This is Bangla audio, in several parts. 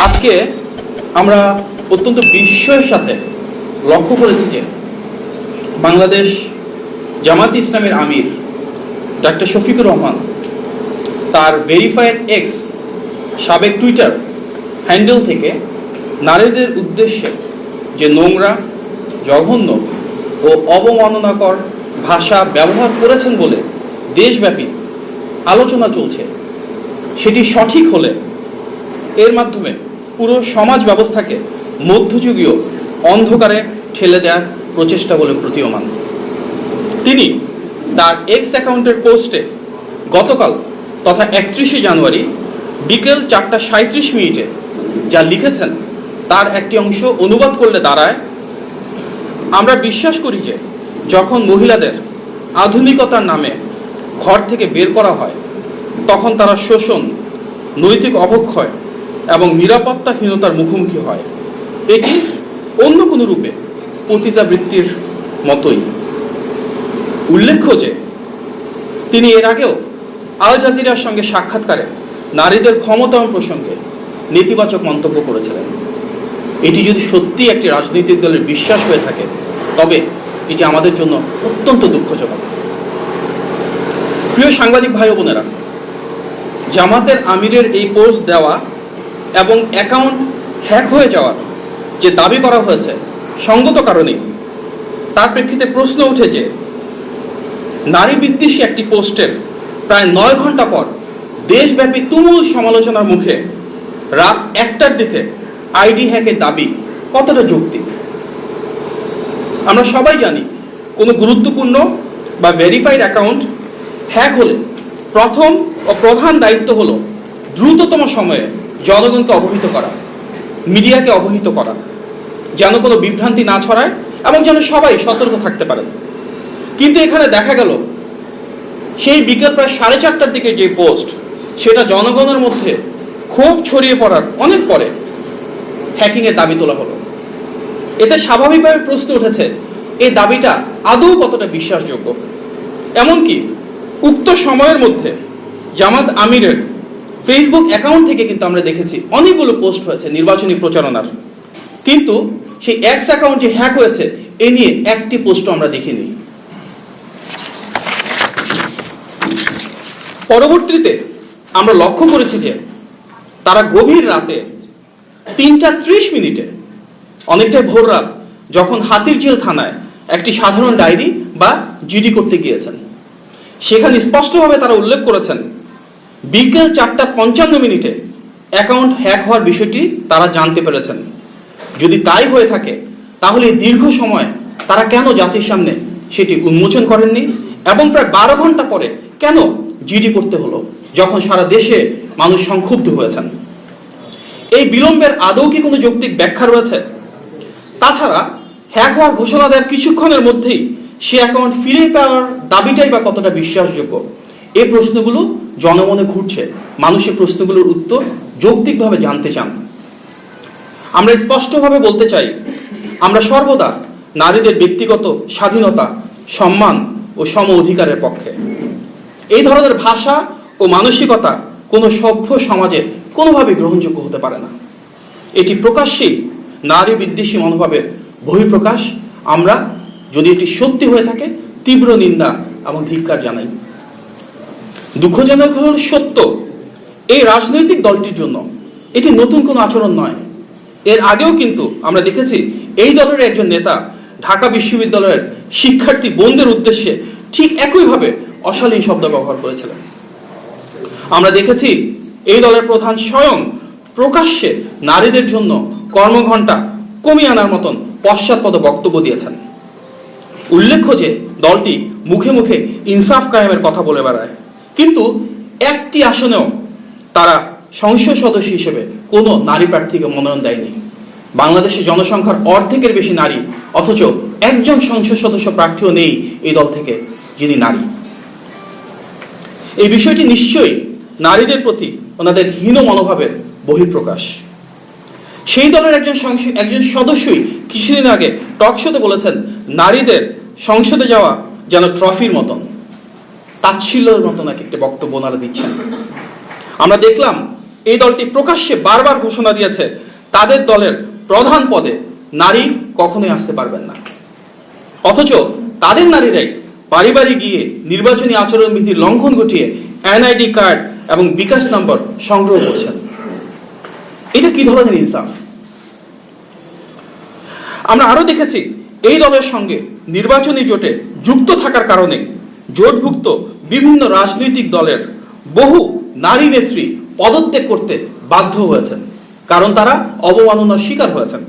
আজকে আমরা অত্যন্ত বিস্ময়ের সাথে লক্ষ্য করেছি যে বাংলাদেশ জামায়াতে ইসলামের আমির ডক্টর শফিকুর রহমান তার ভেরিফাইড এক্স সাবেক টুইটার হ্যান্ডেল থেকে নারীদের উদ্দেশ্যে যে নোংরা, জঘন্য ও অবমাননাকর ভাষা ব্যবহার করেছেন বলে দেশব্যাপী আলোচনা চলছে, সেটি সঠিক হলে এর মাধ্যমে পুরো সমাজ ব্যবস্থাকে মধ্যযুগীয় অন্ধকারে ঠেলে দেওয়ার প্রচেষ্টা বলে প্রতীয়মান। তিনি তার এক্স অ্যাকাউন্টের পোস্টে গতকাল তথা 31শে জানুয়ারি বিকেল 4:37 যা লিখেছেন তার একটি অংশ অনুবাদ করলে দাঁড়ায়, আমরা বিশ্বাস করি যে যখন মহিলাদের আধুনিকতার নামে ঘর থেকে বের করা হয় তখন তারা শোষণ, নৈতিক অবক্ষয় এবং নিরাপত্তাহীনতার মুখোমুখি হয়। এটি অন্য কোনো রূপে পতিতাবৃত্তির মতোই। উল্লেখ্য যে তিনি এর আগেও আল জাজিরার সঙ্গে সাক্ষাৎকারে নারীদের ক্ষমতায়ন প্রসঙ্গে নেতিবাচক মন্তব্য করেছিলেন। এটি যদি সত্যি একটি রাজনৈতিক দলের বিশ্বাস হয়ে থাকে তবে এটি আমাদের জন্য অত্যন্ত দুঃখজনক। প্রিয় সাংবাদিক ভাই ও বোনেরা, জামাতের আমিরের এই পোস্ট দেওয়া এবং অ্যাকাউন্ট হ্যাক হয়ে যাওয়ার যে দাবি করা হয়েছে সঙ্গত কারণেই তার প্রেক্ষিতে প্রশ্ন ওঠে যে নারী বিদ্বেষী একটি পোস্টের প্রায় 9 ঘন্টা পর দেশব্যাপী তুমুল সমালোচনার মুখে রাত 1টার দিকে আইডি হ্যাকের দাবি কতটা যৌক্তিক। আমরা সবাই জানি কোনো গুরুত্বপূর্ণ বা ভেরিফাইড অ্যাকাউন্ট হ্যাক হলে প্রথম ও প্রধান দায়িত্ব হলো দ্রুততম সময়ে জনগণকে অবহিত করা, মিডিয়াকে অবহিত করা, যেন কোনো বিভ্রান্তি না ছড়ায় এবং যেন সবাই সতর্ক থাকতে পারেন। কিন্তু এখানে দেখা গেল সেই বিকেল প্রায় 4:30টার দিকে যে পোস্ট, সেটা জনগণের মধ্যে ক্ষোভ ছড়িয়ে পড়ার অনেক পরে হ্যাকিংয়ের দাবি তোলা হলো। এতে স্বাভাবিকভাবে প্রশ্ন উঠেছে এই দাবিটা আদৌ কতটা বিশ্বাসযোগ্য। এমনকি উক্ত সময়ের মধ্যে জামাত আমিরের ফেসবুক অ্যাকাউন্ট থেকে কিন্তু আমরা দেখেছি অনেকগুলো পোস্ট হয়েছে নির্বাচনী প্রচারণার, কিন্তু সেই এক্স অ্যাকাউন্ট যে হ্যাক হয়েছে এ নিয়ে একটি পোস্টও আমরা দেখিনি। পরবর্তীতে আমরা লক্ষ্য করেছি যে তারা গভীর রাতে 3:30 অনেকটাই ভোর রাত, যখন হাতিরঝিল থানায় একটি সাধারণ ডায়েরি বা জিডি করতে গিয়েছেন, সেখানে স্পষ্টভাবে তারা উল্লেখ করেছেন বিকেল 4:55 অ্যাকাউন্ট হ্যাক হওয়ার বিষয়টি তারা জানতে পেরেছেন। যদি তাই হয়ে থাকে তাহলে দীর্ঘ সময় তারা কেন জাতির সামনে সেটি উন্মোচন করেননি এবং প্রায় 12 ঘন্টা পরে কেন জিডি করতে হলো, যখন সারা দেশে মানুষ সংক্ষুব্ধ হয়েছেন? এই বিলম্বের আদৌ কি কোনো যৌক্তিক ব্যাখ্যা রয়েছে? তাছাড়া হ্যাক হওয়ার ঘোষণা দেওয়ার কিছুক্ষণের মধ্যেই সে অ্যাকাউন্ট ফিরে পাওয়ার দাবিটাই বা কতটা বিশ্বাসযোগ্য? এই প্রশ্নগুলো জনমনে ঘুরছে। মানুষ এই প্রশ্নগুলোর উত্তর যৌক্তিকভাবে জানতে চান। আমরা স্পষ্টভাবে বলতে চাই, আমরা সর্বদা নারীদের ব্যক্তিগত স্বাধীনতা, সম্মান ও সম অধিকারের পক্ষে। এই ধরনের ভাষা ও মানসিকতা কোনো সভ্য সমাজে কোনোভাবে গ্রহণযোগ্য হতে পারে না। এটি প্রকাশ্যেই নারী বিদ্বেষী মনোভাবের বহিঃপ্রকাশ। আমরা যদি এটি সত্যি হয়ে থাকে তীব্র নিন্দা এবং ধিক্কার জানাই। দুঃখজনক হল সত্য, এই রাজনৈতিক দলটির জন্য এটি নতুন কোনো আচরণ নয়। এর আগেও কিন্তু আমরা দেখেছি এই দলের একজন নেতা ঢাকা বিশ্ববিদ্যালয়ের শিক্ষার্থী বোনদের উদ্দেশ্যে ঠিক একইভাবে অশালীন শব্দ ব্যবহার করেছিলেন। আমরা দেখেছি এই দলের প্রধান স্বয়ং প্রকাশ্যে নারীদের জন্য কর্মঘণ্টা কমিয়ে আনার মতন পশ্চাৎপদ বক্তব্য দিয়েছেন। উল্লেখ্য যে দলটি মুখে মুখে ইনসাফ কায়েমের কথা বলে বেড়ায়, কিন্তু একটি আসনেও তারা সংসদ সদস্য হিসেবে কোনো নারী প্রার্থীকে মনোনয়ন দেয়নি। বাংলাদেশের জনসংখ্যার অর্ধেকের বেশি নারী, অথচ একজন সংসদ সদস্য প্রার্থীও নেই এই দল থেকে যিনি নারী। এই বিষয়টি নিশ্চয়ই নারীদের প্রতি ওনাদের হীন মনোভাবের বহিঃপ্রকাশ। সেই দলের একজন সদস্যই কিছুদিন আগে টক শোতে বলেছেন নারীদের সংসদে যাওয়া যেন ট্রফির মতন, তাচ্ছিল্যের মতন এক একটা বক্তব্য ওনারা দিচ্ছেন। আমরা দেখলাম এই দলটি প্রকাশ্যে বারবার ঘোষণা দিয়েছে তাদের দলের প্রধান পদে নারী কখনোই আসতে পারবেন না, অথচ তাদের নারীরাই বাড়ি বাড়ি গিয়ে নির্বাচনী আচরণবিধির লঙ্ঘন ঘটিয়ে এনআইডি কার্ড এবং বিকাশ নম্বর সংগ্রহ করছেন। এটা কি ধরনের ইনসাফ? আমরা আরো দেখেছি এই দলের সঙ্গে নির্বাচনী জোটে যুক্ত থাকার কারণে জোটভুক্ত বিভিন্ন রাজনৈতিক দলের বহু নারী নেত্রী পদত্যাগ করতে বাধ্য হয়েছেন, কারণ তারা অবমাননার শিকার হয়েছেন।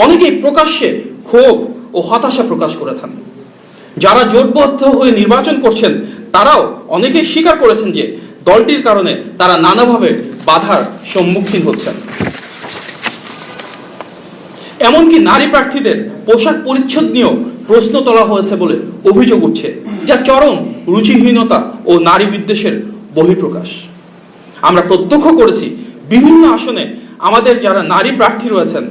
অনেকেই প্রকাশ্যে ক্ষোভ ও হতাশা প্রকাশ করেছেন। যারা জোটবদ্ধ হয়ে নির্বাচন করছেন তারাও অনেকেই স্বীকার করেছেন যে দলটির কারণে তারা নানাভাবে বাধার সম্মুখীন হচ্ছেন। এমনকি নারী প্রার্থীদের পোশাক পরিচ্ছদ নিয়েও প্রশ্ন তোলা হয়েছে বলে অভিযোগ উঠছে, যা চরম রুচিহীনতা ও নারী বিদ্বেষের বহিঃপ্রকাশ। আমরা প্রত্যক্ষ করেছি বিভিন্ন আসনে আমাদের যারা নারী প্রার্থী রয়েছেন,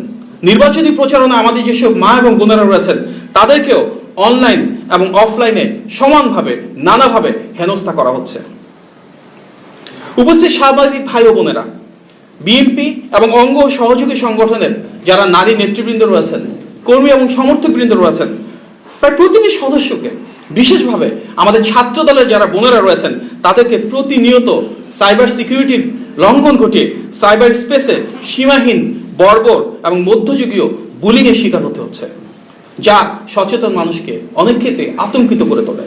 নির্বাচনী প্রচারণা আমাদের যেসব মা এবং বোনেরা রয়েছেন তাদেরকেও অনলাইন এবং অফলাইনে সমানভাবে নানাভাবে হেনস্থা করা হচ্ছে। উপস্থিত সাংবাদিক ভাই ও বোনেরা, বিএনপি এবং অঙ্গ সহযোগী সংগঠনের যারা নারী নেতৃবৃন্দ রয়েছেন, কর্মী এবং সমর্থকবৃন্দ রয়েছেন, প্রায় প্রতিটি সদস্যকে, বিশেষভাবে আমাদের ছাত্র দলের যারা বোনেরা রয়েছেন তাদেরকে প্রতিনিয়ত সাইবার সিকিউরিটির লঙ্ঘন ঘটিয়ে সাইবার স্পেসে সীমাহীন বর্বর এবং মধ্যযুগীয় বুলিংয়ের শিকার হতে হচ্ছে, যা সচেতন মানুষকে অনেক ক্ষেত্রে আতঙ্কিত করে তোলে।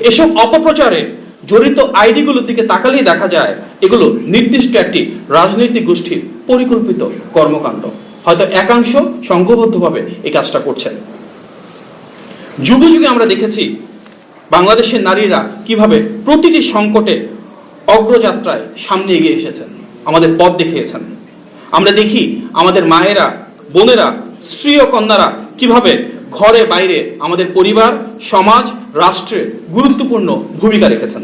এসব অপপ্রচারে জড়িত আইডিগুলোর দিকে তাকালেই দেখা যায় এগুলো নির্দিষ্ট একটি রাজনৈতিক গোষ্ঠীর পরিকল্পিত কর্মকাণ্ড। হয়তো একাংশ সংঘবদ্ধভাবে এই কাজটা করছেন। যুগে যুগে আমরা দেখেছি বাংলাদেশের নারীরা কিভাবে প্রতিটি সংকটে অগ্রযাত্রায় সামনে এগিয়ে এসেছেন, আমাদের পথ দেখিয়েছেন। আমরা দেখি আমাদের মায়েরা, বোনেরা, স্ত্রী ও কন্যারা কিভাবে ঘরে বাইরে আমাদের পরিবার, সমাজ, রাষ্ট্রে গুরুত্বপূর্ণ ভূমিকা রেখেছেন।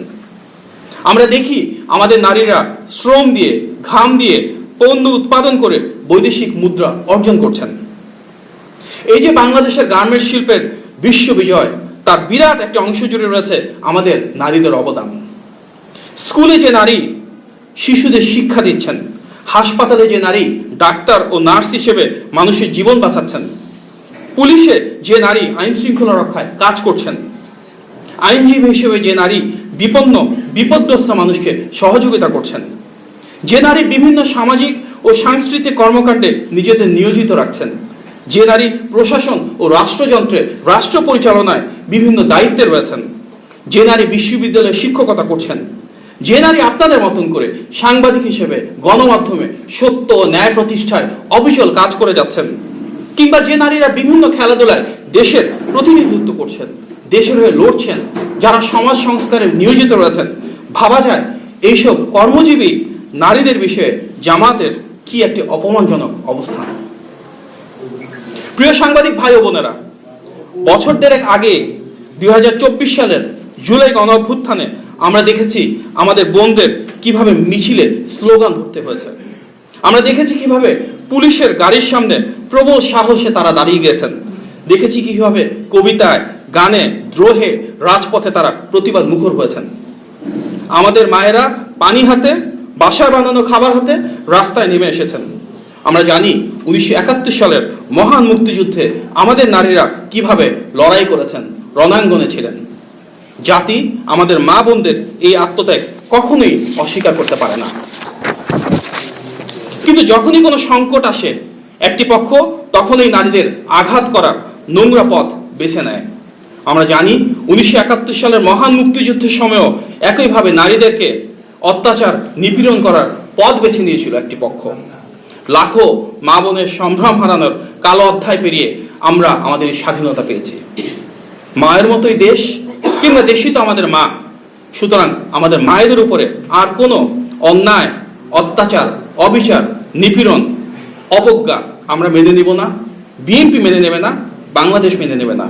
আমরা দেখি আমাদের নারীরা শ্রম দিয়ে, ঘাম দিয়ে পণ্য উৎপাদন করে বৈদেশিক মুদ্রা অর্জন করছেন। এই যে বাংলাদেশের গার্মেন্টস শিল্পের বিশ্ব বিজয়, তার বিরাট একটা অংশ জুড়ে রয়েছে আমাদের নারীদের অবদান। স্কুলে যে নারী শিশুদের শিক্ষা দিচ্ছেন, হাসপাতালে যে নারী ডাক্তার ও নার্স হিসেবে মানুষের জীবন বাঁচাচ্ছেন, পুলিশে যে নারী আইন শৃঙ্খলা রক্ষায় কাজ করছেন, আইনজীবী হিসেবে যে নারী বিপদগ্রস্ত মানুষকে সহযোগিতা করছেন, যে নারী বিভিন্ন সামাজিক ও সাংস্কৃতিক কর্মকাণ্ডে নিজেদের নিয়োজিত রাখছেন, যে নারী প্রশাসন ও রাষ্ট্রযন্ত্রে, রাষ্ট্র পরিচালনায় বিভিন্ন দায়িত্বে রয়েছেন, যে নারী বিশ্ববিদ্যালয়ে শিক্ষকতা করছেন, যে নারী আপনাদের মতন করে সাংবাদিক হিসেবে গণমাধ্যমে সত্য ও ন্যায় প্রতিষ্ঠায় অবিচল কাজ করে যাচ্ছেন, কিংবা যে নারীরা বিভিন্ন খেলাধুলায় দেশের প্রতিনিধিত্ব করছেন, দেশের হয়ে লড়ছেন, যারা সমাজ সংস্কারে নিয়োজিত রয়েছেন, ভাবা যায় এইসব কর্মজীবী নারীদের বিষয়ে জামাতের কি একটি অপমানজনক অবস্থান। প্রিয় সাংবাদিক ভাই ও বোনেরা, বছর দেড়েক আগে 2024 সালের জুলাই গণ অভ্যুত্থানে আমরা দেখেছি আমাদের বোনদের কিভাবে মিছিলে স্লোগান ধরতে হয়েছে। আমরা দেখেছি কিভাবে পুলিশের গাড়ির সামনে প্রবল সাহসে তারা দাঁড়িয়ে গিয়েছেন। দেখেছি কিভাবে কবিতায়, গানে, দ্রোহে, রাজপথে তারা প্রতিবাদ মুখর হয়েছেন। আমাদের মায়েরা পানি হাতে, বাসায় বানানো খাবার হাতে রাস্তায় নেমে এসেছেন। আমরা জানি 1971 সালের মহান মুক্তিযুদ্ধে আমাদের নারীরা কিভাবে লড়াই করেছেন, রণাঙ্গনে ছিলেন। জাতি আমাদের মা বোনদের এই আত্মত্যাগ কখনোই অস্বীকার করতে পারে না। কিন্তু যখনই কোনো সংকট আসে একটি পক্ষ তখনই নারীদের আঘাত করার নোংরা পথ বেছে নেয়। আমরা জানি 1971 সালের মহান মুক্তিযুদ্ধের সময়ও একইভাবে নারীদেরকে অত্যাচার, নিপীড়ন করার পথ বেছে নিয়েছিল একটি পক্ষ। লাখো মা বোনের সম্ভ্রম হারানোর কালো অধ্যায় পেরিয়ে আমরা আমাদের স্বাধীনতা পেয়েছি। মায়ের মতোই দেশ, কিংবা দেশই তো আমাদের মা। সুতরাং আমাদের মায়েদের উপরে আর কোনো অন্যায়, অত্যাচার, অবিচার, নিপীড়ন, অবজ্ঞা আমরা মেনে নিব না, বিএনপি মেনে নেবে না, বাংলাদেশ মেনে নেবে না।